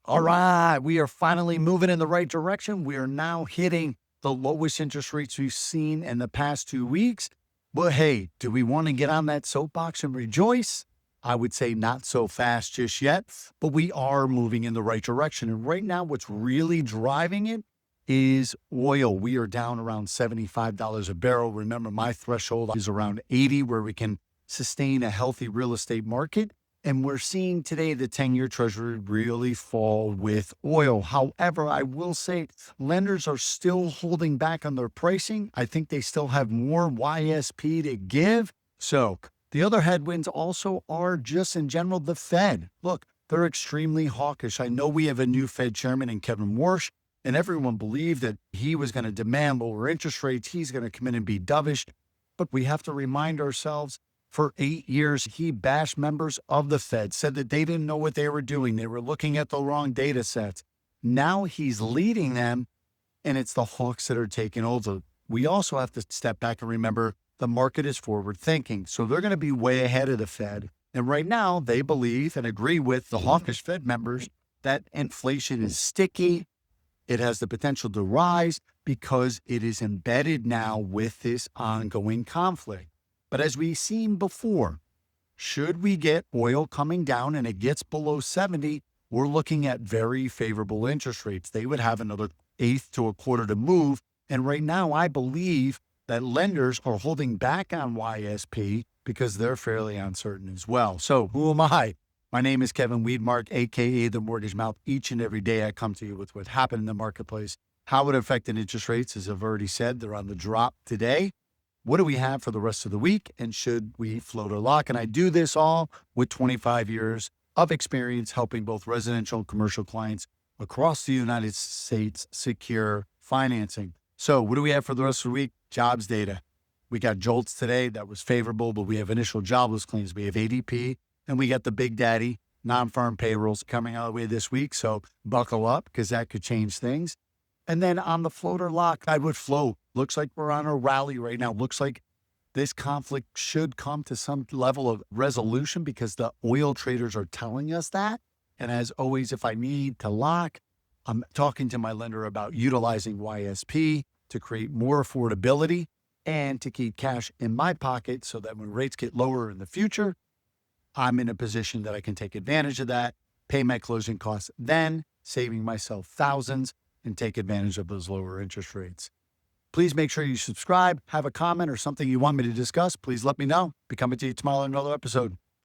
All right, we are finally moving in the right direction. We are now hitting the lowest interest rates we've seen in the past 2 weeks. But hey, do we want to get on that soapbox and rejoice? I would say not so fast just yet, but we are moving in the right direction. And right now, what's really driving it is oil. We are down around $75 a barrel. Remember, my threshold is around 80, where we can sustain a healthy real estate market. And we're seeing today the 10-year treasury really fall with oil. However, I will say lenders are still holding back on their pricing. I think they still have more YSP to give. So the other headwinds also are just in general the Fed. Look, they're extremely hawkish. I know we have a new Fed Chairman in Kevin Warsh, and everyone believed that he was going to demand lower interest rates. He's going to come in and be dovish. But we have to remind ourselves, for 8 years, he bashed members of the Fed, said that they didn't know what they were doing. They were looking at the wrong data sets. Now he's leading them, and it's the hawks that are taking over. We also have to step back and remember the market is forward thinking. So they're going to be way ahead of the Fed. And right now, they believe and agree with the hawkish Fed members that inflation is sticky. It has the potential to rise because it is embedded now with this ongoing conflict. But as we've seen before, should we get oil coming down and it gets below 70, we're looking at very favorable interest rates. They would have another eighth to a quarter to move. And right now, I believe that lenders are holding back on YSP because they're fairly uncertain as well. So who am I? My name is Kevin Weedmark, a.k.a. The Mortgage Mouth. Each and every day I come to you with what happened in the marketplace, how it affected interest rates. As I've already said, they're on the drop today. What do we have for the rest of the week? And should we float or lock? And I do this all with 25 years of experience helping both residential and commercial clients across the United States secure financing. So what do we have for the rest of the week? Jobs data. We got JOLTS today. That was favorable, but we have initial jobless claims. We have ADP, and we got the big daddy non-farm payrolls coming our way this week. So buckle up because that could change things. And then on the float or lock, I would float. Looks like we're on a rally right now. Looks like this conflict should come to some level of resolution because the oil traders are telling us that. And as always, if I need to lock, I'm talking to my lender about utilizing YSP to create more affordability and to keep cash in my pocket so that when rates get lower in the future, I'm in a position that I can take advantage of that, pay my closing costs, then saving myself thousands and take advantage of those lower interest rates. Please make sure you subscribe, have a comment or something you want me to discuss. Please let me know. Be coming to you tomorrow in another episode.